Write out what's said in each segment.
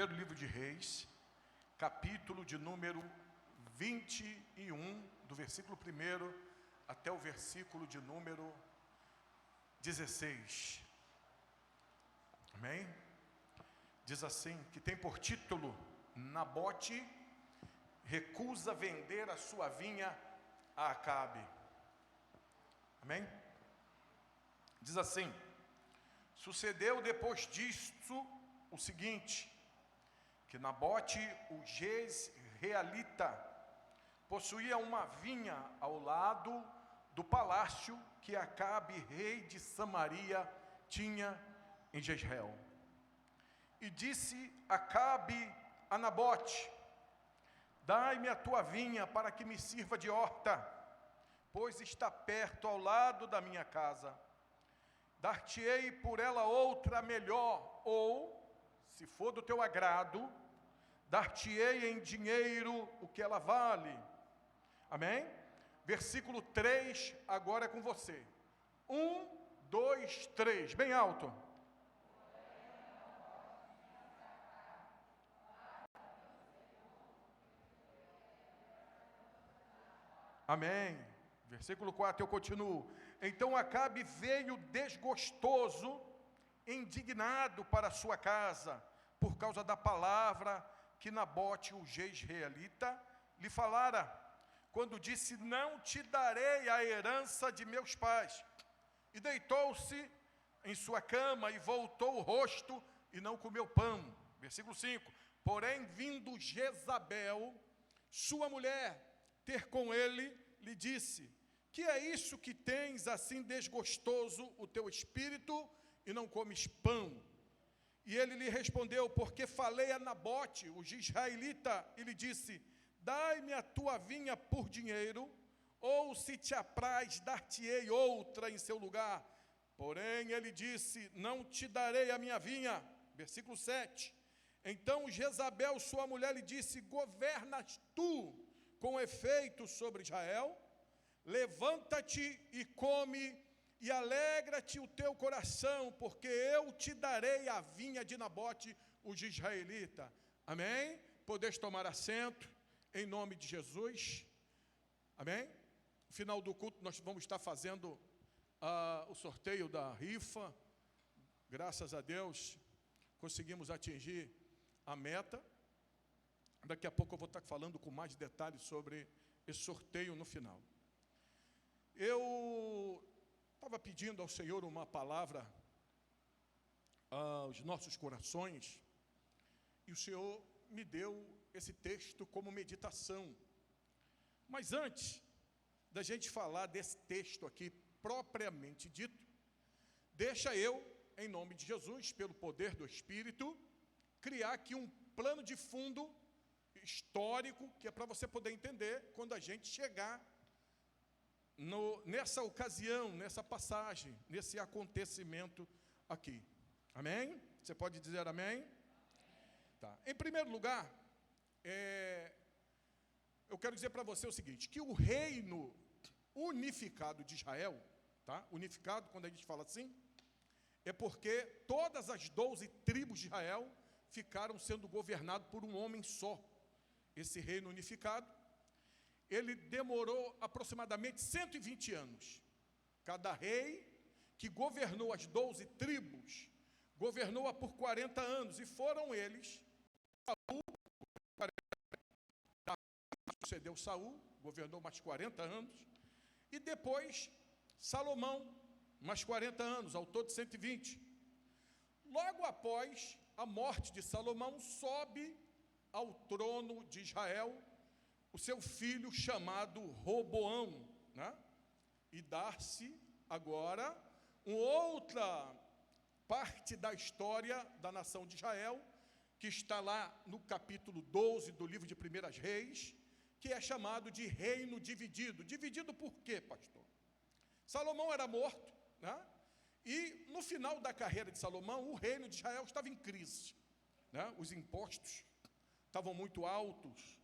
Primeiro livro de Reis, capítulo de número 21, do versículo 1 até o versículo de número 16. Amém? Diz assim, que tem por título: Nabote recusa vender a sua vinha a Acabe. Amém? Diz assim: sucedeu depois disto o seguinte, que Nabote, o jezreelita, possuía uma vinha ao lado do palácio que Acabe, rei de Samaria, tinha em Jezreel. E disse Acabe a Nabote: dai-me a tua vinha para que me sirva de horta, pois está perto ao lado da minha casa. Dar-te-ei por ela outra melhor, ou, se for do teu agrado, dar-te-ei em dinheiro o que ela vale. Amém? Versículo 3, agora é com você. 1, 2, 3, bem alto. Amém. Versículo 4, eu continuo. Então Acabe veio desgostoso, indignado para a sua casa, por causa da palavra que Nabote, o jezreelita, lhe falara, quando disse: não te darei a herança de meus pais. E deitou-se em sua cama e voltou o rosto e não comeu pão. Versículo 5. Porém, vindo Jezabel, sua mulher, ter com ele, lhe disse: que é isso que tens assim desgostoso o teu espírito e não comes pão? E ele lhe respondeu: porque falei a Nabote, o jezreelita, e lhe disse: dai-me a tua vinha por dinheiro, ou se te apraz, dar-te-ei outra em seu lugar. Porém ele disse: não te darei a minha vinha. Versículo 7. Então Jezabel, sua mulher, lhe disse: governas tu com efeito sobre Israel? Levanta-te e come, e alegra-te o teu coração, porque eu te darei a vinha de Nabote, o jezreelita. Amém? Podeis tomar assento, em nome de Jesus. Amém? No final do culto nós vamos estar fazendo o sorteio da rifa. Graças a Deus conseguimos atingir a meta. Daqui a pouco eu vou estar falando com mais detalhes sobre esse sorteio no final. Eu estava pedindo ao Senhor uma palavra aos nossos corações, e o Senhor me deu esse texto como meditação. Mas antes da gente falar desse texto aqui, propriamente dito, deixa eu, em nome de Jesus, pelo poder do Espírito, criar aqui um plano de fundo histórico, que é para você poder entender quando a gente chegar nessa ocasião, nessa passagem, nesse acontecimento aqui. Amém? Você pode dizer amém? Tá. Em primeiro lugar, eu quero dizer para você o seguinte, que o reino unificado de Israel, tá? Unificado, quando a gente fala assim, é porque todas as 12 tribos de Israel ficaram sendo governadas por um homem só. Esse reino unificado, ele demorou aproximadamente 120 anos. Cada rei que governou as 12 tribos, governou-a por 40 anos, e foram eles, Saul, sucedeu Saul, governou mais 40 anos, e depois Salomão, mais 40 anos, ao todo 120. Logo após a morte de Salomão, sobe ao trono de Israel o seu filho chamado Roboão, né? E dar-se agora uma outra parte da história da nação de Israel, que está lá no capítulo 12 do livro de 1 Reis, que é chamado de reino dividido. Dividido por quê, pastor? Salomão era morto, né? E no final da carreira de Salomão, o reino de Israel estava em crise, né? Os impostos estavam muito altos.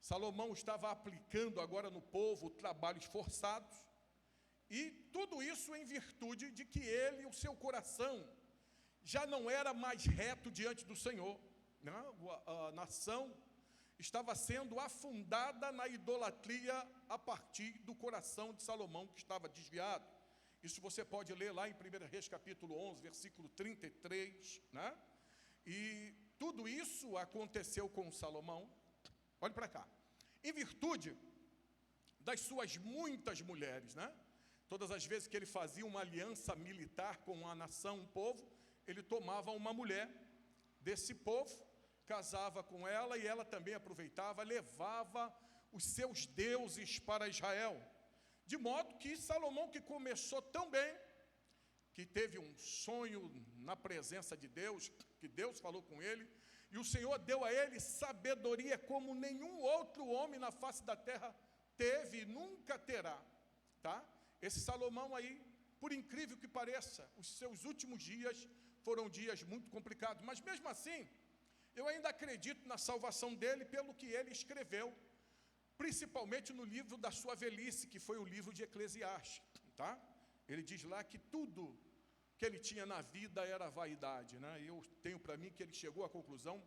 Salomão estava aplicando agora no povo trabalhos forçados, e tudo isso em virtude de que ele, o seu coração, já não era mais reto diante do Senhor. né, a nação estava sendo afundada na idolatria a partir do coração de Salomão, que estava desviado. Isso você pode ler lá em 1 Reis capítulo 11, versículo 33, né? E tudo isso aconteceu com Salomão. Olhe para cá. Em virtude das suas muitas mulheres, né? Todas as vezes que ele fazia uma aliança militar com a nação, um povo, ele tomava uma mulher desse povo, casava com ela e ela também aproveitava, levava os seus deuses para Israel. De modo que Salomão, que começou tão bem, que teve um sonho na presença de Deus, que Deus falou com ele, e o Senhor deu a ele sabedoria como nenhum outro homem na face da terra teve e nunca terá, tá? Esse Salomão aí, por incrível que pareça, os seus últimos dias foram dias muito complicados, mas mesmo assim, eu ainda acredito na salvação dele pelo que ele escreveu, principalmente no livro da sua velhice, que foi o livro de Eclesiastes, tá? Ele diz lá que tudo que ele tinha na vida era vaidade, né? E eu tenho para mim que ele chegou à conclusão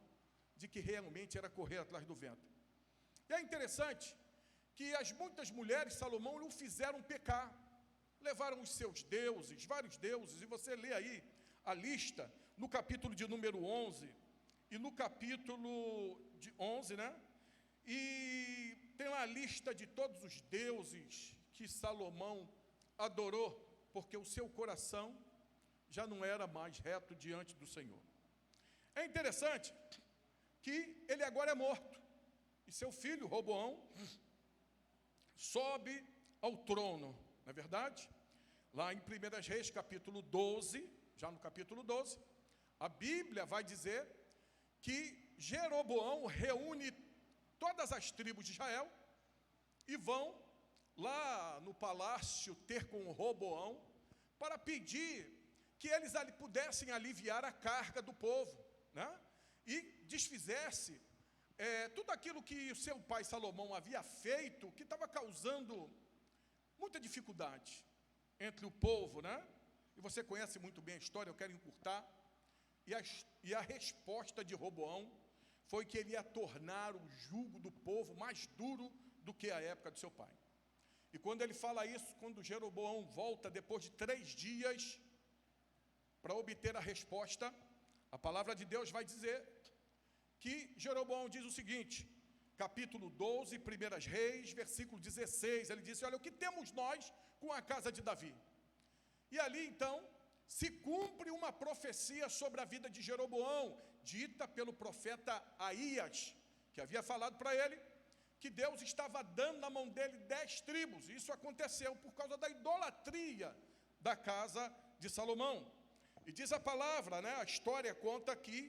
de que realmente era correr atrás do vento. E é interessante que as muitas mulheres, Salomão, o fizeram pecar, levaram os seus deuses, vários deuses, e você lê aí a lista no capítulo de número 11, e no capítulo de 11, né? E tem lá a lista de todos os deuses que Salomão adorou, porque o seu coração já não era mais reto diante do Senhor. É interessante que ele agora é morto, e seu filho, Roboão, sobe ao trono, não é verdade? Lá em 1 Reis, capítulo 12, já no capítulo 12, a Bíblia vai dizer que Jeroboão reúne todas as tribos de Israel e vão lá no palácio ter com Roboão para pedir que eles ali pudessem aliviar a carga do povo, né? E desfizesse tudo aquilo que o seu pai Salomão havia feito, que estava causando muita dificuldade entre o povo, né? E você conhece muito bem a história, eu quero encurtar. E a resposta de Roboão foi que ele ia tornar o jugo do povo mais duro do que a época do seu pai. E quando ele fala isso, quando Jeroboão volta depois de 3 dias para obter a resposta, a palavra de Deus vai dizer que Jeroboão diz o seguinte, capítulo 12, 1 Reis, versículo 16, ele disse, olha, o que temos nós com a casa de Davi? E ali então se cumpre uma profecia sobre a vida de Jeroboão, dita pelo profeta Aías, que havia falado para ele que Deus estava dando na mão dele 10 tribos. Isso aconteceu por causa da idolatria da casa de Salomão. E diz a palavra, né, a história conta que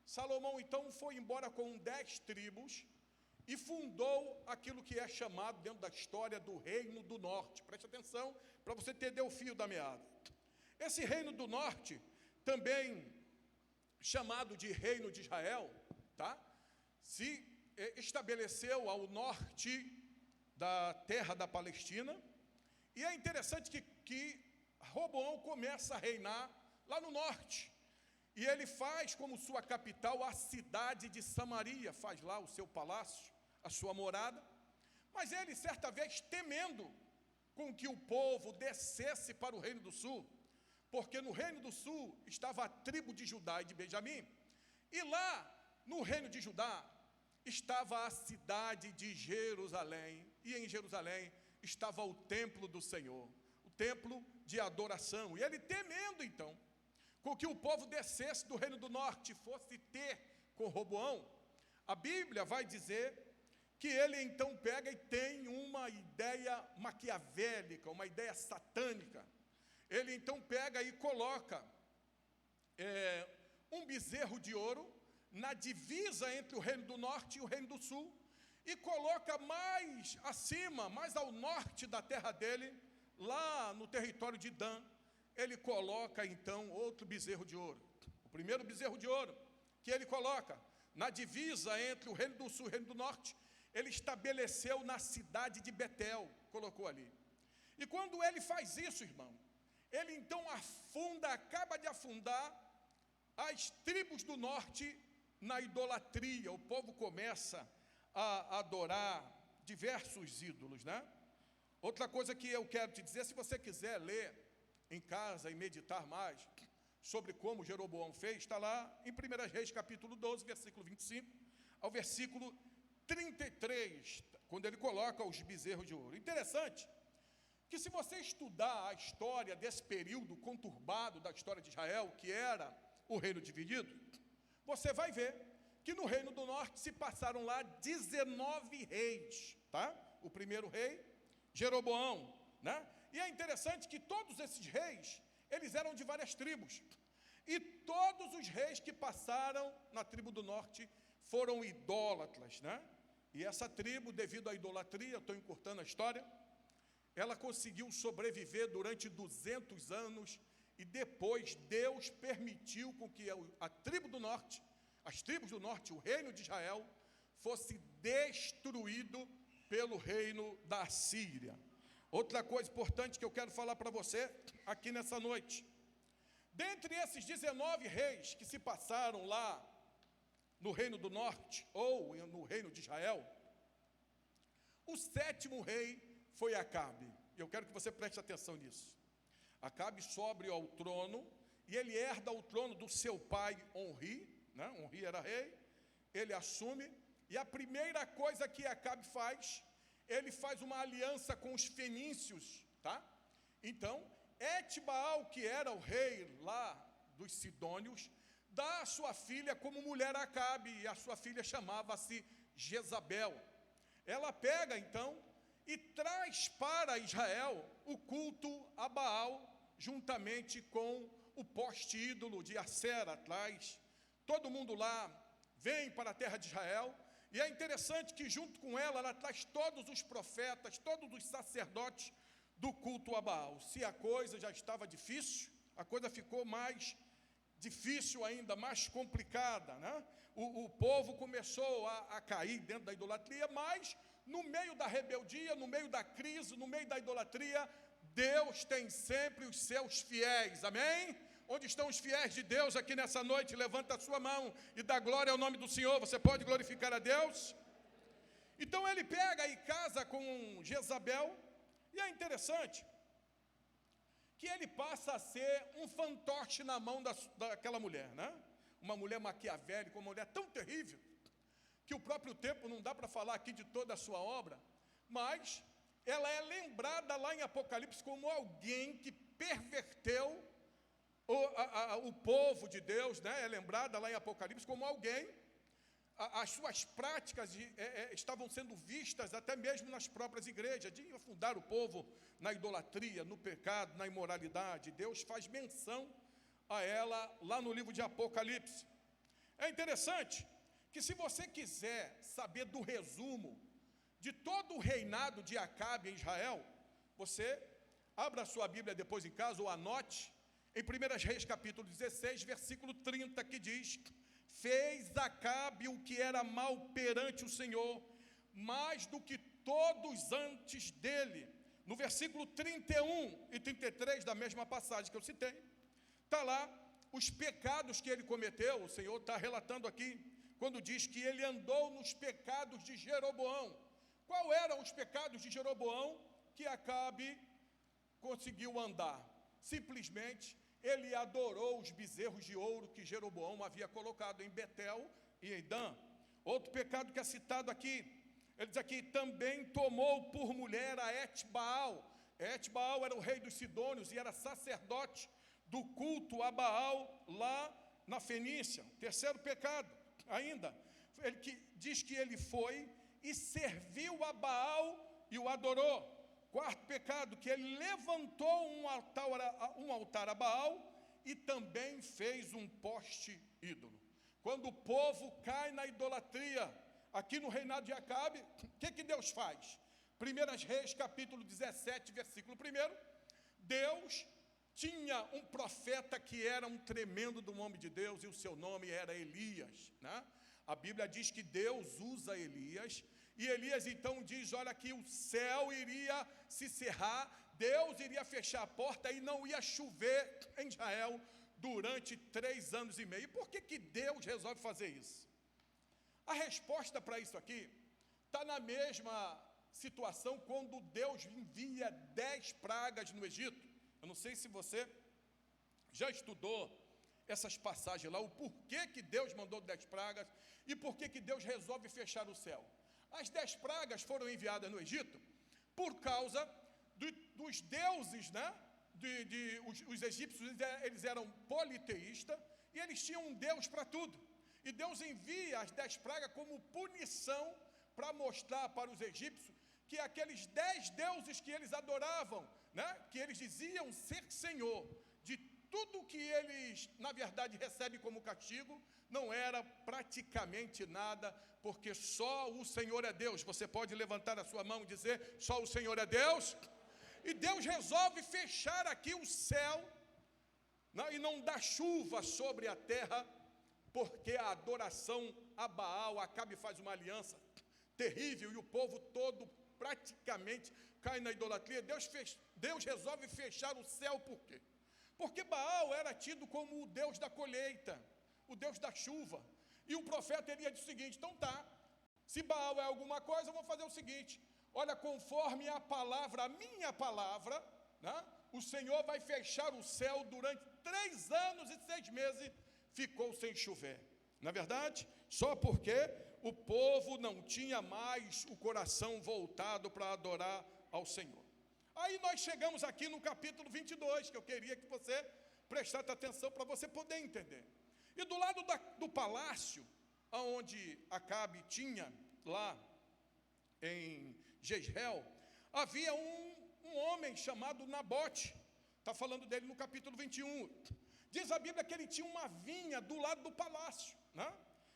Salomão então foi embora com 10 tribos e fundou aquilo que é chamado dentro da história do Reino do Norte. Preste atenção para você entender o fio da meada. Esse Reino do Norte, também chamado de Reino de Israel, tá? Se estabeleceu ao norte da terra da Palestina, e é interessante que Roboão começa a reinar lá no norte, e ele faz como sua capital a cidade de Samaria, faz lá o seu palácio, a sua morada, mas ele certa vez temendo com que o povo descesse para o Reino do Sul, porque no Reino do Sul estava a tribo de Judá e de Benjamim, e lá no Reino de Judá estava a cidade de Jerusalém, e em Jerusalém estava o templo do Senhor, o templo de adoração, e ele temendo então, com que o povo descesse do Reino do Norte, fosse ter com Roboão, a Bíblia vai dizer que ele então pega e tem uma ideia maquiavélica, uma ideia satânica. Ele então pega e coloca um bezerro de ouro na divisa entre o Reino do Norte e o Reino do Sul, e coloca mais acima, mais ao norte da terra dele, lá no território de Dan, ele coloca então outro bezerro de ouro. O primeiro bezerro de ouro que ele coloca na divisa entre o Reino do Sul e o Reino do Norte, ele estabeleceu na cidade de Betel, colocou ali. E quando ele faz isso, irmão, ele então acaba de afundar as tribos do norte na idolatria. O povo começa a adorar diversos ídolos, né? Outra coisa que eu quero te dizer, se você quiser ler em casa e meditar mais sobre como Jeroboão fez, está lá em 1 Reis, capítulo 12, versículo 25, ao versículo 33, quando ele coloca os bezerros de ouro. Interessante que, se você estudar a história desse período conturbado da história de Israel, que era o reino dividido, você vai ver que no reino do norte se passaram lá 19 reis, tá? O primeiro rei, Jeroboão, né? E é interessante que todos esses reis, eles eram de várias tribos, e todos os reis que passaram na tribo do norte foram idólatras, né? E essa tribo, devido à idolatria, estou encurtando a história, ela conseguiu sobreviver durante 200 anos, e depois Deus permitiu com que a tribo do norte, as tribos do norte, o reino de Israel, fosse destruído pelo reino da Síria. Outra coisa importante que eu quero falar para você aqui nessa noite: dentre esses 19 reis que se passaram lá no reino do norte, ou no reino de Israel, o 7º rei foi Acabe. Eu quero que você preste atenção nisso. Acabe sobe ao trono, e ele herda o trono do seu pai Onri, né? Onri era rei, ele assume, e a primeira coisa que Acabe faz, ele faz uma aliança com os fenícios, tá? Então, Etbaal, que era o rei lá dos sidônios, dá a sua filha como mulher a Acabe, e a sua filha chamava-se Jezabel. Ela pega, então, e traz para Israel o culto a Baal, juntamente com o poste ídolo de Acera atrás. Todo mundo lá vem para a terra de Israel, e é interessante que junto com ela traz todos os profetas, todos os sacerdotes do culto a Baal. Se a coisa já estava difícil, a coisa ficou mais difícil ainda, mais complicada, né? O povo começou a cair dentro da idolatria, mas no meio da rebeldia, no meio da crise, no meio da idolatria, Deus tem sempre os seus fiéis, amém? Onde estão os fiéis de Deus aqui nessa noite? Levanta a sua mão e dá glória ao nome do Senhor. Você pode glorificar a Deus? Então ele pega e casa com Jezabel, e é interessante que ele passa a ser um fantoche na mão daquela mulher, né? Uma mulher maquiavélica, uma mulher tão terrível, que o próprio tempo não dá para falar aqui de toda a sua obra, mas ela é lembrada lá em Apocalipse como alguém que perverteu o povo de Deus, né? É lembrada lá em Apocalipse como alguém, as suas práticas estavam sendo vistas até mesmo nas próprias igrejas, de afundar o povo na idolatria, no pecado, na imoralidade. Deus faz menção a ela lá no livro de Apocalipse. É interessante que, se você quiser saber do resumo de todo o reinado de Acabe em Israel, você abra a sua Bíblia depois em casa, ou anote, em 1 Reis capítulo 16, versículo 30, que diz: fez Acabe o que era mal perante o Senhor, mais do que todos antes dele. No versículo 31 e 33 da mesma passagem que eu citei, está lá os pecados que ele cometeu. O Senhor está relatando aqui, quando diz que ele andou nos pecados de Jeroboão. Qual eram os pecados de Jeroboão que Acabe conseguiu andar? Simplesmente, ele adorou os bezerros de ouro que Jeroboão havia colocado em Betel e em Dan. Outro pecado que é citado aqui, ele diz aqui: também tomou por mulher a Etbaal. Etbaal era o rei dos sidônios e era sacerdote do culto a Baal lá na Fenícia. Terceiro pecado ainda, ele diz que ele foi e serviu a Baal e o adorou. Quarto pecado, que ele levantou um altar a Baal e também fez um poste ídolo. Quando o povo cai na idolatria, aqui no reinado de Acabe, o que Deus faz? 1 Reis capítulo 17, versículo 1, Deus tinha um profeta que era um tremendo do homem de Deus, e o seu nome era Elias, né? A Bíblia diz que Deus usa Elias, e Elias então diz: olha, que o céu iria se cerrar, Deus iria fechar a porta e não ia chover em Israel durante 3 anos e meio. E por que Deus resolve fazer isso? A resposta para isso aqui está na mesma situação quando Deus envia 10 pragas no Egito. Eu não sei se você já estudou essas passagens lá, o porquê que Deus mandou 10 pragas e porquê que Deus resolve fechar o céu. As 10 pragas foram enviadas no Egito por causa dos deuses, né? Os egípcios, eles eram politeístas e eles tinham um Deus para tudo. E Deus envia as 10 pragas como punição para mostrar para os egípcios que aqueles 10 deuses que eles adoravam, né? Que eles diziam ser Senhor, de tudo que eles, na verdade, recebem como castigo, não era praticamente nada, porque só o Senhor é Deus. Você pode levantar a sua mão e dizer, só o Senhor é Deus? E Deus resolve fechar aqui o céu, né, e não dar chuva sobre a terra, porque a adoração a Baal, Acabe faz uma aliança terrível, e o povo todo praticamente cai na idolatria. Deus resolve fechar o céu, por quê? Porque Baal era tido como o Deus da colheita, o Deus da chuva. E o profeta iria dizer o seguinte, então tá, se Baal é alguma coisa, eu vou fazer o seguinte, olha, conforme a palavra, a minha palavra, né, o Senhor vai fechar o céu durante 3 anos e 6 meses, ficou sem chover. Na verdade, só porque o povo não tinha mais o coração voltado para adorar ao Senhor. Aí nós chegamos aqui no capítulo 22, que eu queria que você prestasse atenção para você poder entender. E do lado do palácio, onde Acabe tinha, lá em Jezreel, havia um homem chamado Nabote. Está falando dele no capítulo 21. Diz a Bíblia que ele tinha uma vinha do lado do palácio, né?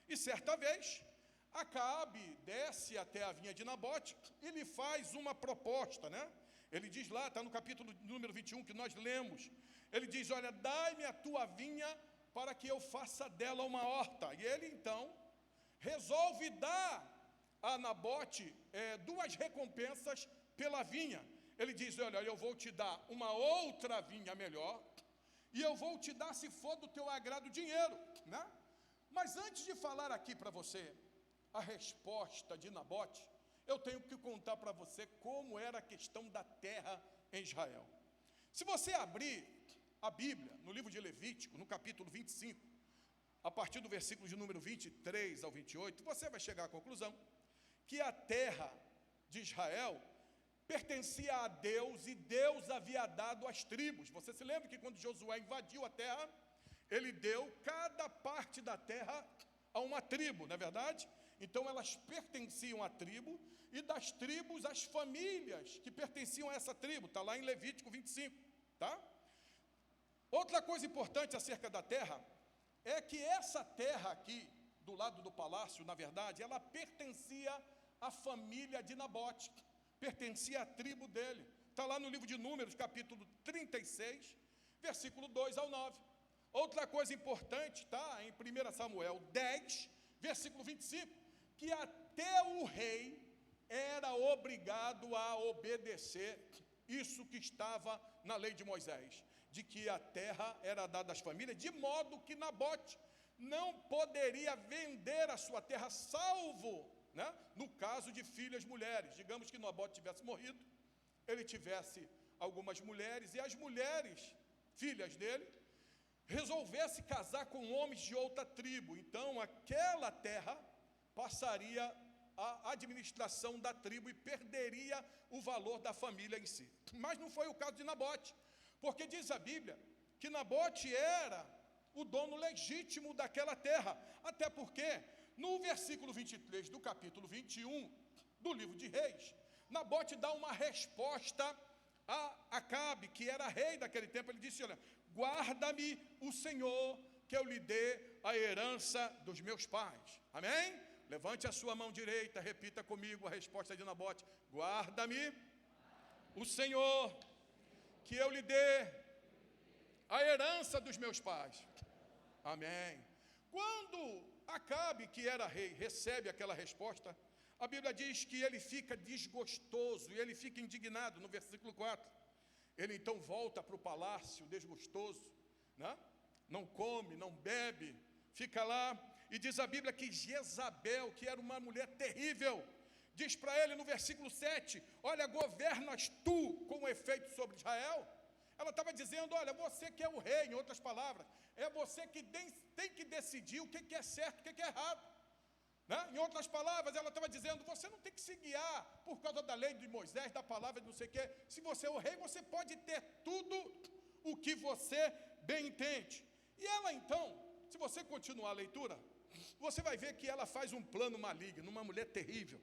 E certa vez, Acabe desce até a vinha de Nabote e lhe faz uma proposta, né? Ele diz lá, está no capítulo número 21 que nós lemos, ele diz, olha, dai-me a tua vinha para que eu faça dela uma horta. E ele então resolve dar a Nabote 2 recompensas pela vinha. Ele diz, olha, eu vou te dar uma outra vinha melhor, e eu vou te dar, se for do teu agrado, dinheiro, né? Mas antes de falar aqui para você a resposta de Nabote, eu tenho que contar para você como era a questão da terra em Israel. Se você abrir a Bíblia, no livro de Levítico, no capítulo 25, a partir do versículo de número 23 ao 28, você vai chegar à conclusão que a terra de Israel pertencia a Deus e Deus havia dado às tribos. Você se lembra que quando Josué invadiu a terra, ele deu cada parte da terra a uma tribo, não é verdade? Então elas pertenciam à tribo, e das tribos as famílias que pertenciam a essa tribo, está lá em Levítico 25, tá? Outra coisa importante acerca da terra, é que essa terra aqui, do lado do palácio, na verdade, ela pertencia à família de Nabote, pertencia à tribo dele, está lá no livro de Números, capítulo 36, versículo 2 ao 9. Outra coisa importante, está em 1 Samuel 10, versículo 25, que até o rei era obrigado a obedecer isso que estava na lei de Moisés, de que a terra era dada às famílias, de modo que Nabote não poderia vender a sua terra, salvo, né, no caso de filhas mulheres. Digamos que Nabote tivesse morrido, ele tivesse algumas mulheres, e as mulheres, filhas dele, resolvesse casar com homens de outra tribo, então aquela terra passaria à administração da tribo e perderia o valor da família em si. Mas não foi o caso de Nabote, porque diz a Bíblia que Nabote era o dono legítimo daquela terra, até porque no versículo 23 do capítulo 21 do livro de Reis, Nabote dá uma resposta a Acabe, que era rei daquele tempo. Ele disse, olha, guarda-me o Senhor, que eu lhe dê a herança dos meus pais. Amém? Levante a sua mão direita, repita comigo a resposta de Nabote. Guarda-me o Senhor, que eu lhe dê a herança dos meus pais. Amém. Quando Acabe, que era rei, recebe aquela resposta, a Bíblia diz que ele fica desgostoso e ele fica indignado, no versículo 4. Ele então volta para o palácio desgostoso, né? Não come, não bebe, fica lá, E diz a Bíblia que Jezabel, que era uma mulher terrível, diz para ele no versículo 7, olha, governas tu com efeito sobre Israel? Ela estava dizendo, olha, você que é o rei, em outras palavras, é você que tem que decidir o que é certo, o que é errado. Né? Em outras palavras, ela estava dizendo, você não tem que se guiar por causa da lei de Moisés, da palavra de não sei o quê. Se você é o rei, você pode ter tudo o que você bem entende. E ela então, se você continuar a leitura, você vai ver que ela faz um plano maligno, uma mulher terrível.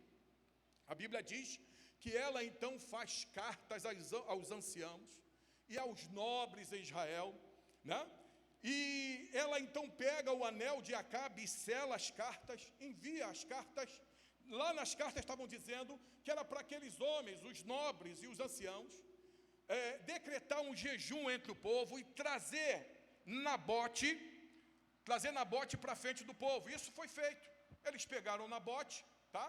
A Bíblia diz que ela então faz cartas aos anciãos e aos nobres em Israel, né? E ela então pega o anel de Acabe e sela as cartas, envia as cartas. Lá nas cartas estavam dizendo que era para aqueles homens, os nobres e os anciãos, decretar um jejum entre o povo e trazer Nabote para frente do povo. Isso foi feito. Eles pegaram Nabote, tá?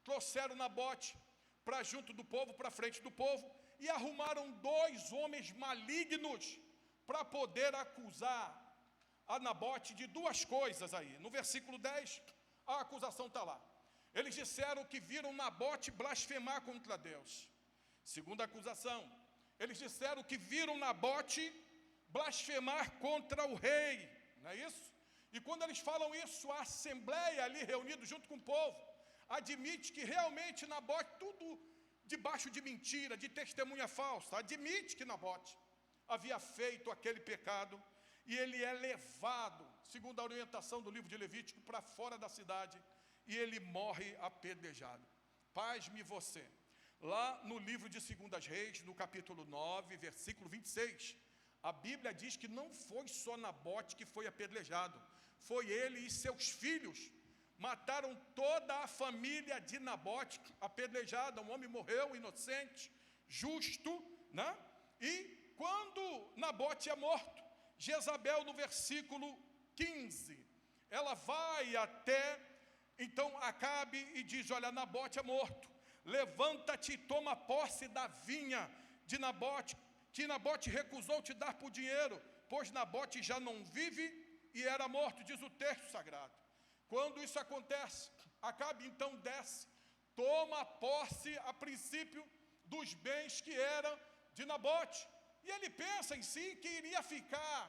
Trouxeram Nabote para junto do povo, para frente do povo, e arrumaram 2 homens malignos para poder acusar a Nabote de 2 coisas aí. No versículo 10, a acusação está lá. Eles disseram que viram Nabote blasfemar contra Deus. Segunda acusação, eles disseram que viram Nabote blasfemar contra o rei, não é isso? E quando eles falam isso, a assembleia ali reunida junto com o povo, admite que realmente Nabote, tudo debaixo de mentira, de testemunha falsa, admite que Nabote havia feito aquele pecado, e ele é levado, segundo a orientação do livro de Levítico, para fora da cidade, e ele morre apedrejado. Pasme você, lá no livro de 2 Reis, no capítulo 9, versículo 26, a Bíblia diz que não foi só Nabote que foi apedrejado, foi ele e seus filhos, mataram toda a família de Nabote, apedrejada. Um homem morreu inocente, justo, né? E quando Nabote é morto, Jezabel, no versículo 15, ela vai até, então, Acabe e diz, olha, Nabote é morto, levanta-te e toma posse da vinha de Nabote, que Nabote recusou te dar por dinheiro, pois Nabote já não vive e era morto, diz o texto sagrado. Quando isso acontece, Acabe então desce, toma posse, a princípio, dos bens que eram de Nabote. E ele pensa em si que iria ficar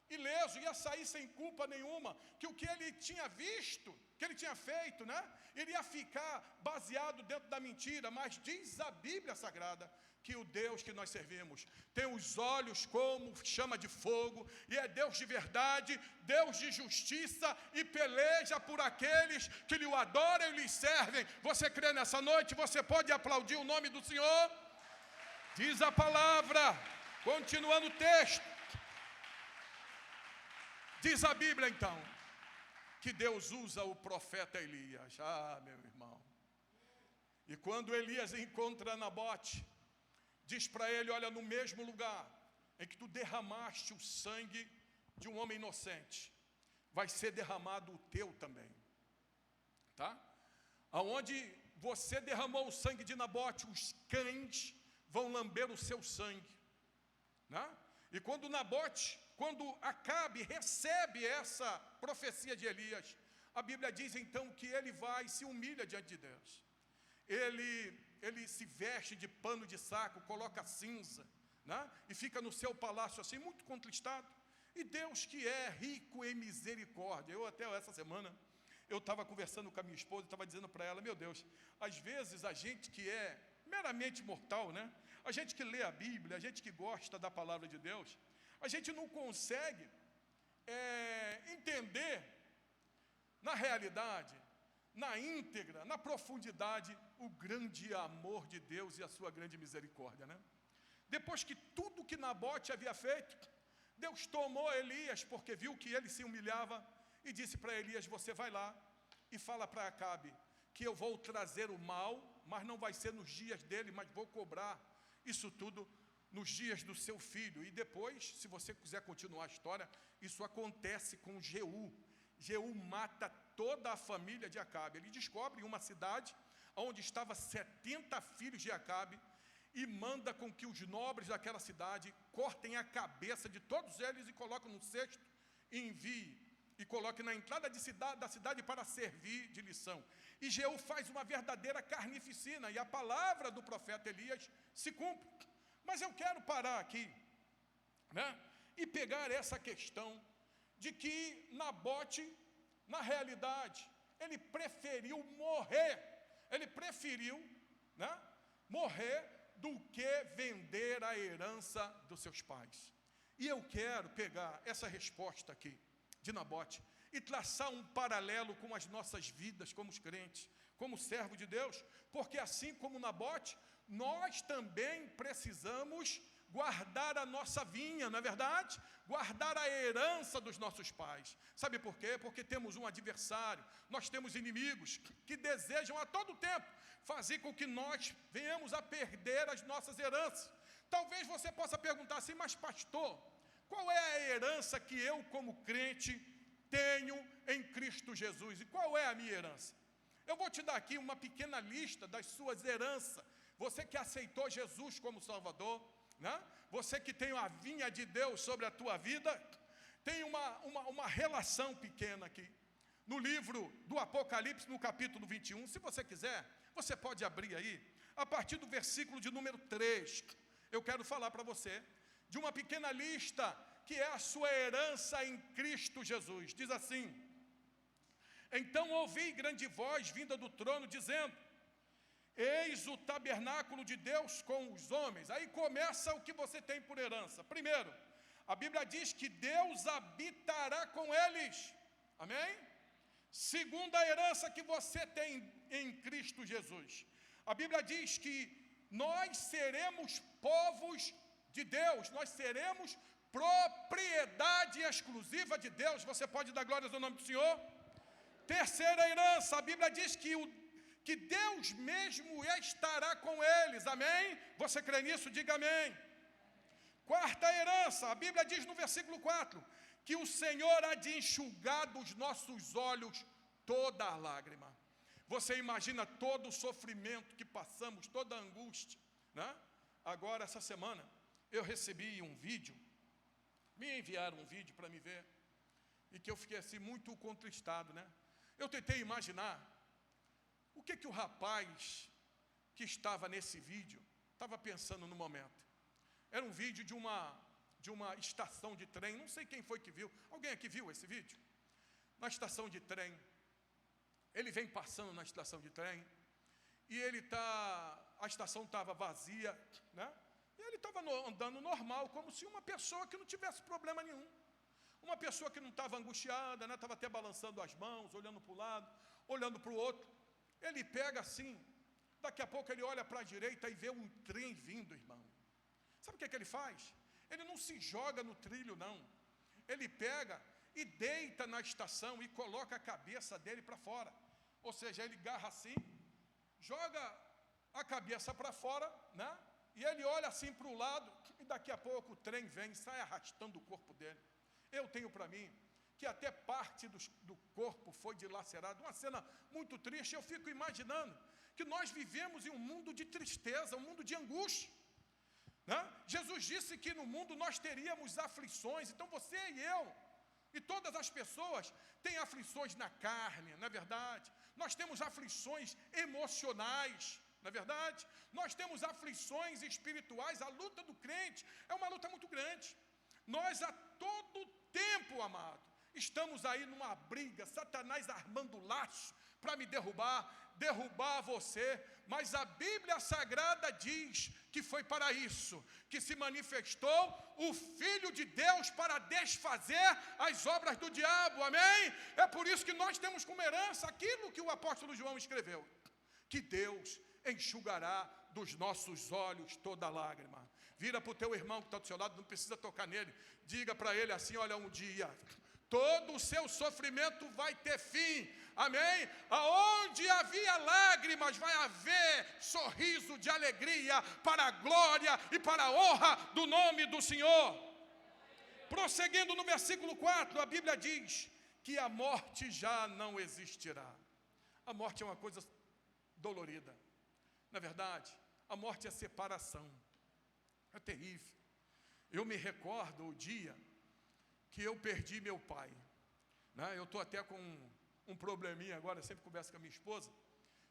ileso, ia sair sem culpa nenhuma, que o que ele tinha visto, que ele tinha feito, né, iria ficar baseado dentro da mentira. Mas diz a Bíblia Sagrada que o Deus que nós servimos tem os olhos como chama de fogo, e é Deus de verdade, Deus de justiça, e peleja por aqueles que lhe adoram e lhe servem. Você crê nessa noite? Você pode aplaudir o nome do Senhor? Diz a palavra, continuando o texto, diz a Bíblia então, que Deus usa o profeta Elias. Meu irmão, e quando Elias encontra Nabote, diz para ele, olha, no mesmo lugar em que tu derramaste o sangue de um homem inocente, vai ser derramado o teu também, tá? Aonde você derramou o sangue de Nabote, os cães vão lamber o seu sangue, né? E quando Acabe recebe essa profecia de Elias, a Bíblia diz então que ele vai e se humilha diante de Deus. Ele se veste de pano de saco, coloca cinza, né? E fica no seu palácio assim, muito contristado. E Deus, que é rico em misericórdia, até essa semana, eu estava conversando com a minha esposa, estava dizendo para ela, meu Deus, às vezes a gente que é meramente mortal, né? A gente que lê a Bíblia, a gente que gosta da palavra de Deus, a gente não consegue entender na realidade, na íntegra, na profundidade, o grande amor de Deus e a sua grande misericórdia, né? Depois que tudo que Nabote havia feito, Deus tomou Elias, porque viu que ele se humilhava, e disse para Elias, você vai lá e fala para Acabe, que eu vou trazer o mal, mas não vai ser nos dias dele, mas vou cobrar isso tudo nos dias do seu filho. E depois, se você quiser continuar a história, isso acontece com Jeú. Jeú mata toda a família de Acabe. Ele descobre uma cidade onde estavam 70 filhos de Acabe e manda com que os nobres daquela cidade cortem a cabeça de todos eles e colocam no cesto e enviem. e coloque na entrada da cidade para servir de lição. E Jeú faz uma verdadeira carnificina, e a palavra do profeta Elias se cumpre. Mas eu quero parar aqui, né, e pegar essa questão de que Nabote, na realidade, ele preferiu morrer. Ele preferiu, né, morrer do que vender a herança dos seus pais. E eu quero pegar essa resposta aqui de Nabote e traçar um paralelo com as nossas vidas como os crentes, como servo de Deus, porque assim como Nabote, nós também precisamos guardar a nossa vinha, não é verdade? Guardar a herança dos nossos pais. Sabe por quê? Porque temos um adversário, nós temos inimigos que desejam a todo tempo fazer com que nós venhamos a perder as nossas heranças. Talvez você possa perguntar assim, mas pastor, qual é a herança que eu como crente tenho em Cristo Jesus? E qual é a minha herança? Eu vou te dar aqui uma pequena lista das suas heranças. Você que aceitou Jesus como Salvador, né? Você que tem a vinha de Deus sobre a tua vida, tem uma relação pequena aqui. No livro do Apocalipse, no capítulo 21, se você quiser, você pode abrir aí, a partir do versículo de número 3, eu quero falar para você de uma pequena lista que é a sua herança em Cristo Jesus. Diz assim: então ouvi grande voz vinda do trono dizendo: eis o tabernáculo de Deus com os homens. Aí começa o que você tem por herança. Primeiro, a Bíblia diz que Deus habitará com eles. Amém? Segunda herança que você tem em Cristo Jesus. A Bíblia diz que nós seremos povos de Deus, nós seremos propriedade exclusiva de Deus. Você pode dar glórias ao nome do Senhor? Terceira herança, a Bíblia diz que Deus mesmo estará com eles, amém? Você crê nisso? Diga amém. Quarta herança, a Bíblia diz no versículo 4, que o Senhor há de enxugar dos nossos olhos toda a lágrima. Você imagina todo o sofrimento que passamos, toda a angústia, né? Agora, essa semana, eu recebi um vídeo, me enviaram um vídeo para me ver, e que eu fiquei assim muito contristado, né? Eu tentei imaginar o que o rapaz que estava nesse vídeo estava pensando no momento. Era um vídeo de uma estação de trem, não sei quem foi que viu. Alguém aqui viu esse vídeo? Na estação de trem, ele vem passando na estação de trem, e a estação estava vazia, né? E ele estava andando normal, como se uma pessoa que não tivesse problema nenhum. Uma pessoa que não estava angustiada, né? Estava até balançando as mãos, olhando para o lado, olhando para o outro. Ele pega assim, daqui a pouco ele olha para a direita e vê um trem vindo, irmão. Sabe o que ele faz? Ele não se joga no trilho, não. Ele pega e deita na estação e coloca a cabeça dele para fora. Ou seja, ele agarra assim, joga a cabeça para fora, né? E ele olha assim para o lado, e daqui a pouco o trem vem e sai arrastando o corpo dele. Eu tenho para mim que até parte do corpo foi dilacerado, uma cena muito triste. Eu fico imaginando que nós vivemos em um mundo de tristeza, um mundo de angústia, né? Jesus disse que no mundo nós teríamos aflições, então você e eu, e todas as pessoas têm aflições na carne, não é verdade? Nós temos aflições emocionais, não é verdade? Nós temos aflições espirituais. A luta do crente é uma luta muito grande. Nós a todo tempo, amado, estamos aí numa briga, Satanás armando laço para me derrubar você, mas a Bíblia Sagrada diz que foi para isso que se manifestou o Filho de Deus, para desfazer as obras do diabo, amém? É por isso que nós temos como herança aquilo que o apóstolo João escreveu, que Deus enxugará dos nossos olhos toda lágrima. Vira para o teu irmão que está do seu lado, não precisa tocar nele, diga para ele assim: olha, um dia todo o seu sofrimento vai ter fim, amém? Aonde havia lágrimas, vai haver sorriso de alegria, para a glória e para a honra do nome do Senhor. Prosseguindo no versículo 4, a Bíblia diz que a morte já não existirá. A morte é uma coisa dolorida. Na verdade, a morte é separação. É terrível. Eu me recordo o dia que eu perdi meu pai. né? Eu estou até com um probleminha agora, eu sempre converso com a minha esposa,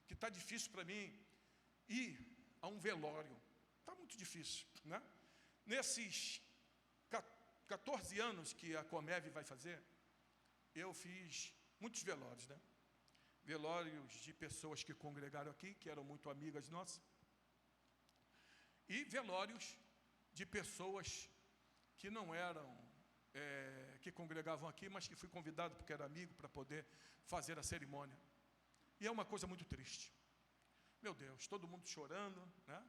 que está difícil para mim ir a um velório. Está muito difícil, né? Nesses 14 anos que a Comeve vai fazer, eu fiz muitos velórios, né? Velórios de pessoas que congregaram aqui, que eram muito amigas nossas, e velórios de pessoas que não eram, que congregavam aqui, mas que fui convidado porque era amigo para poder fazer a cerimônia. E é uma coisa muito triste. Meu Deus, todo mundo chorando, né?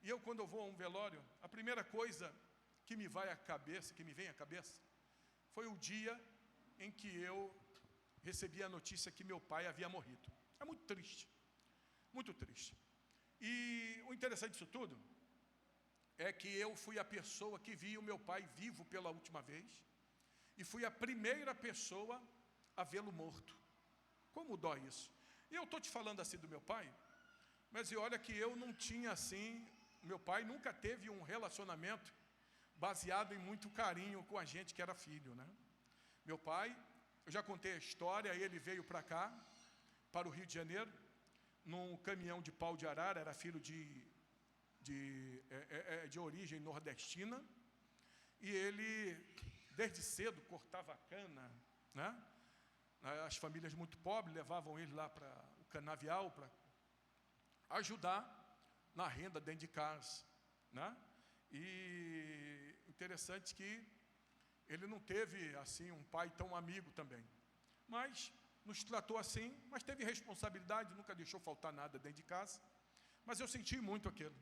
E eu, quando eu vou a um velório, a primeira coisa que me vai à cabeça, que me vem à cabeça, foi o dia em que eu recebi a notícia que meu pai havia morrido. É muito triste, muito triste. E o interessante disso tudo é que eu fui a pessoa que vi o meu pai vivo pela última vez e fui a primeira pessoa a vê-lo morto. Como dói isso? E eu estou te falando assim do meu pai, mas olha que eu não tinha assim, meu pai nunca teve um relacionamento baseado em muito carinho com a gente que era filho, né? Meu pai, eu já contei a história, ele veio para cá, para o Rio de Janeiro, num caminhão de pau de arara, era filho de origem nordestina, e ele, desde cedo, cortava cana, né? As famílias muito pobres levavam ele lá para o canavial, para ajudar na renda dentro de casa, né? E interessante que ele não teve assim um pai tão amigo também, mas nos tratou assim, mas teve responsabilidade, nunca deixou faltar nada dentro de casa. Mas eu senti muito aquilo,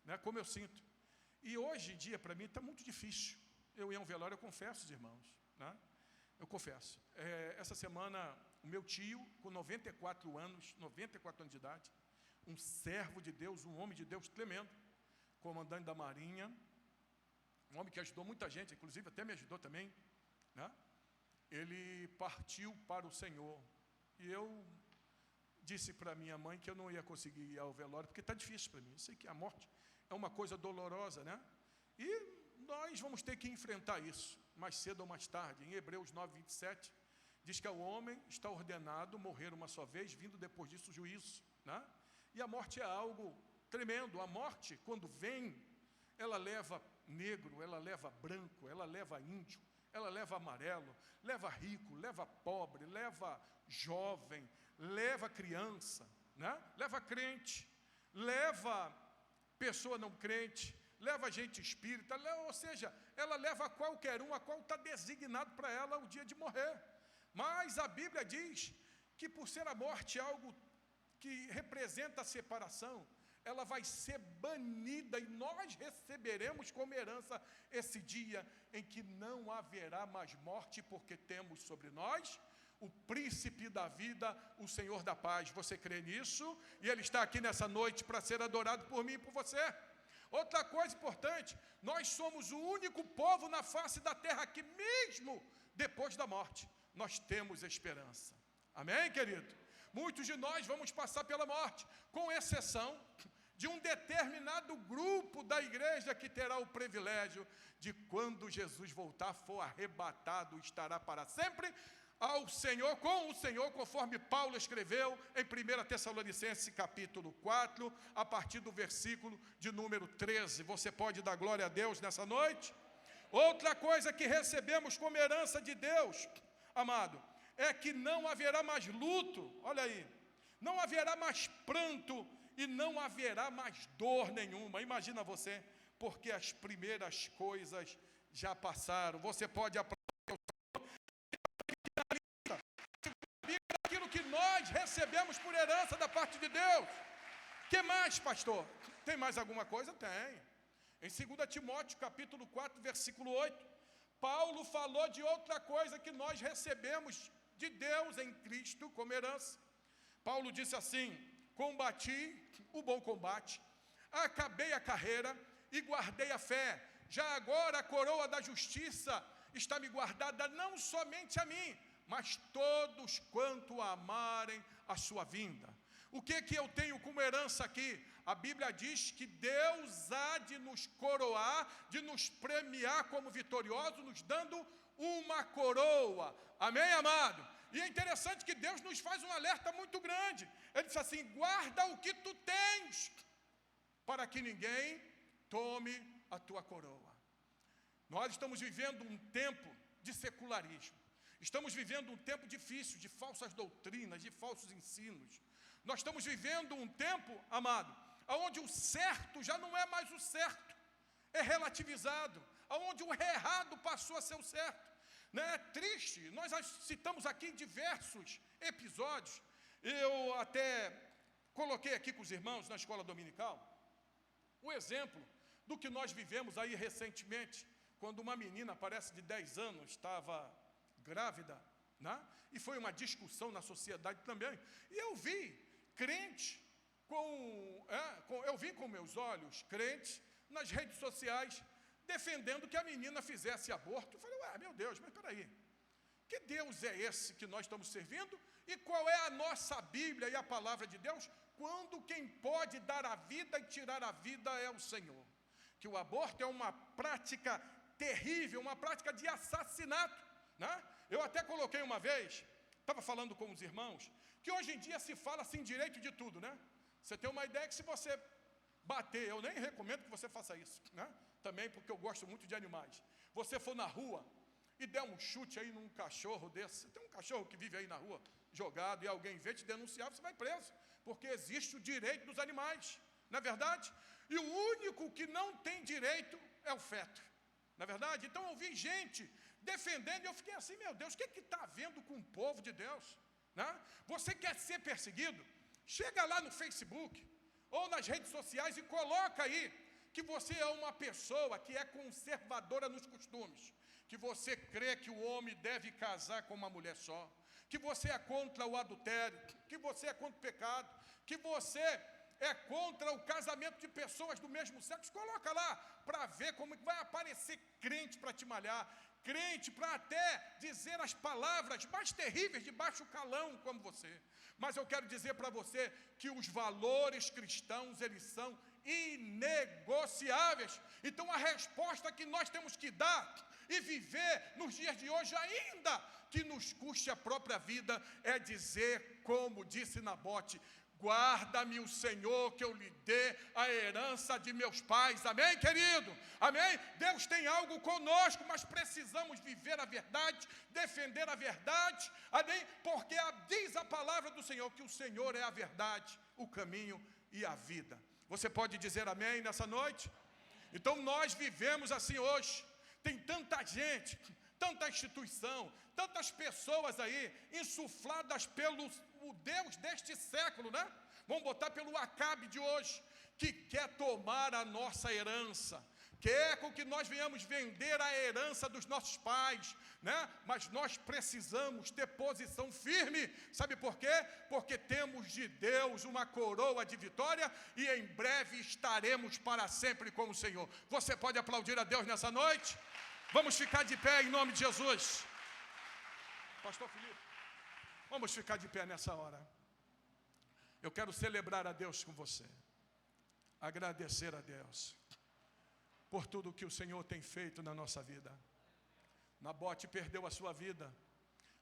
né? Como eu sinto. E hoje em dia para mim está muito difícil eu ir a um velório, eu confesso, irmãos, né? Eu confesso. Essa semana o meu tio, com 94 anos de idade, um servo de Deus, um homem de Deus tremendo, comandante da Marinha, um homem que ajudou muita gente, inclusive até me ajudou também, né? Ele partiu para o Senhor. E eu disse para minha mãe que eu não ia conseguir ir ao velório, porque está difícil para mim. Eu sei que a morte é uma coisa dolorosa, né? E nós vamos ter que enfrentar isso, mais cedo ou mais tarde. Em Hebreus 9:27, diz que o homem está ordenado morrer uma só vez, vindo depois disso o juízo, né? E a morte é algo tremendo. A morte, quando vem, ela leva negro, ela leva branco, ela leva índio, ela leva amarelo, leva rico, leva pobre, leva jovem, leva criança, né? Leva crente, leva pessoa não crente, leva gente espírita, ou seja, ela leva qualquer um, a qual está designado para ela o dia de morrer. Mas a Bíblia diz que por ser a morte algo que representa a separação, ela vai ser banida e nós receberemos como herança esse dia em que não haverá mais morte, porque temos sobre nós o príncipe da vida, o Senhor da paz. Você crê nisso? E Ele está aqui nessa noite para ser adorado por mim e por você. Outra coisa importante, nós somos o único povo na face da terra que mesmo depois da morte, nós temos esperança. Amém, querido? Muitos de nós vamos passar pela morte, com exceção de um determinado grupo da igreja que terá o privilégio de, quando Jesus voltar, for arrebatado, estará para sempre ao Senhor, com o Senhor, conforme Paulo escreveu em 1 Tessalonicenses capítulo 4, a partir do versículo de número 13. Você pode dar glória a Deus nessa noite? Outra coisa que recebemos como herança de Deus, amado, é que não haverá mais luto, olha aí, não haverá mais pranto e não haverá mais dor nenhuma. Imagina você, porque as primeiras coisas já passaram. Você pode aplaudir aquilo que nós recebemos por herança da parte de Deus. Que mais, pastor? Tem mais alguma coisa? Tem. Em 2 Timóteo capítulo 4, versículo 8, Paulo falou de outra coisa que nós recebemos de Deus em Cristo como herança. Paulo disse assim: combati o bom combate, acabei a carreira e guardei a fé. Já agora a coroa da justiça está me guardada, não somente a mim, mas todos quanto amarem a sua vinda. O que eu tenho como herança aqui? A Bíblia diz que Deus há de nos coroar, de nos premiar como vitoriosos, nos dando uma coroa. Amém, amado? E é interessante que Deus nos faz um alerta muito grande. Ele diz assim: guarda o que tu tens, para que ninguém tome a tua coroa. Nós estamos vivendo um tempo de secularismo. Estamos vivendo um tempo difícil, de falsas doutrinas, de falsos ensinos. Nós estamos vivendo um tempo, amado, onde o certo já não é mais o certo, é relativizado, onde o errado passou a ser o certo. É triste, nós citamos aqui diversos episódios. Eu até coloquei aqui com os irmãos na escola dominical o exemplo do que nós vivemos aí recentemente, quando uma menina, parece de 10 anos, estava grávida, né? E foi uma discussão na sociedade também. E eu vi crente eu vi com meus olhos crentes nas redes sociais defendendo que a menina fizesse aborto. Eu falei: ué, meu Deus, mas peraí, que Deus é esse que nós estamos servindo? E qual é a nossa Bíblia e a palavra de Deus, quando quem pode dar a vida e tirar a vida é o Senhor? Que o aborto é uma prática terrível, uma prática de assassinato, né? Eu até coloquei uma vez, estava falando com os irmãos, que hoje em dia se fala assim direito de tudo, né? Você tem uma ideia que se você bater, eu nem recomendo que você faça isso, né? Também porque eu gosto muito de animais. Você for na rua e der um chute aí num cachorro desse, você tem um cachorro que vive aí na rua jogado e alguém vê te denunciar, você vai preso, porque existe o direito dos animais, não é verdade? E o único que não tem direito é o feto, não é verdade? Então eu vi gente defendendo e eu fiquei assim: meu Deus, o que está havendo com o povo de Deus, né? Você quer ser perseguido? Chega lá no Facebook ou nas redes sociais e coloca aí que você é uma pessoa que é conservadora nos costumes, que você crê que o homem deve casar com uma mulher só, que você é contra o adultério, que você é contra o pecado, que você é contra o casamento de pessoas do mesmo sexo. Coloca lá para ver como vai aparecer crente para te malhar, crente para até dizer as palavras mais terríveis de baixo calão como você. Mas eu quero dizer para você que os valores cristãos, eles são inegociáveis. Então a resposta que nós temos que dar e viver nos dias de hoje, ainda que nos custe a própria vida, é dizer como disse Nabote: guarda-me o Senhor, que eu lhe dê a herança de meus pais. Amém, querido? Amém? Deus tem algo conosco, mas precisamos viver a verdade, defender a verdade. Amém? Porque diz a palavra do Senhor que o Senhor é a verdade, o caminho e a vida. Você pode dizer amém nessa noite? Então nós vivemos assim hoje. Tem tanta gente, tanta instituição, tantas pessoas aí insufladas pelo Deus deste século, né? Vamos botar pelo Acabe de hoje, que quer tomar a nossa herança, quer com que nós venhamos vender a herança dos nossos pais, né? Mas nós precisamos ter posição firme. Sabe por quê? Porque temos de Deus uma coroa de vitória e em breve estaremos para sempre com o Senhor. Você pode aplaudir a Deus nessa noite? Vamos ficar de pé em nome de Jesus. Pastor Felipe, vamos ficar de pé nessa hora. Eu quero celebrar a Deus com você, agradecer a Deus por tudo que o Senhor tem feito na nossa vida. Nabote perdeu a sua vida,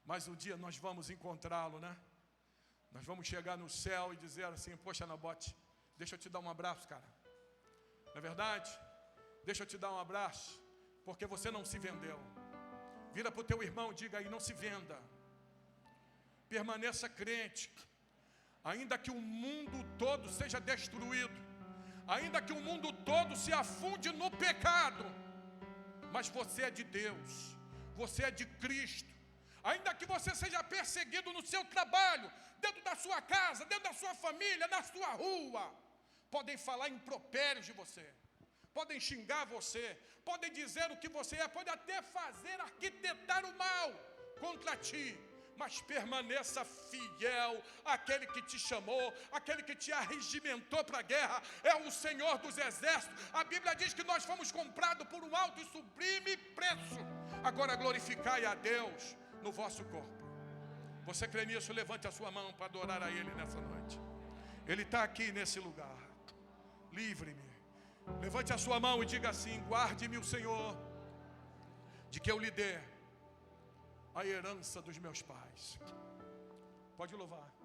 mas um dia nós vamos encontrá-lo, né? Nós vamos chegar no céu e dizer assim: poxa, Nabote, deixa eu te dar um abraço, cara. Não é verdade? Deixa eu te dar um abraço, porque você não se vendeu. Vira para o teu irmão e diga aí: não se venda. Permaneça crente. Ainda que o mundo todo seja destruído, ainda que o mundo todo se afunde no pecado, mas você é de Deus, você é de Cristo. Ainda que você seja perseguido no seu trabalho, dentro da sua casa, dentro da sua família, na sua rua, podem falar impropérios de você, podem xingar você, podem dizer o que você é, podem até fazer, arquitetar o mal contra ti, mas permaneça fiel àquele que te chamou, aquele que te arregimentou para a guerra, é o Senhor dos exércitos. A Bíblia diz que nós fomos comprados por um alto e sublime preço. Agora glorificai a Deus no vosso corpo. Você crê nisso? Levante a sua mão para adorar a Ele nessa noite. Ele está aqui nesse lugar. Livre-me. Levante a sua mão e diga assim: guarde-me o Senhor, de que eu lhe dê a herança dos meus pais. Pode louvar.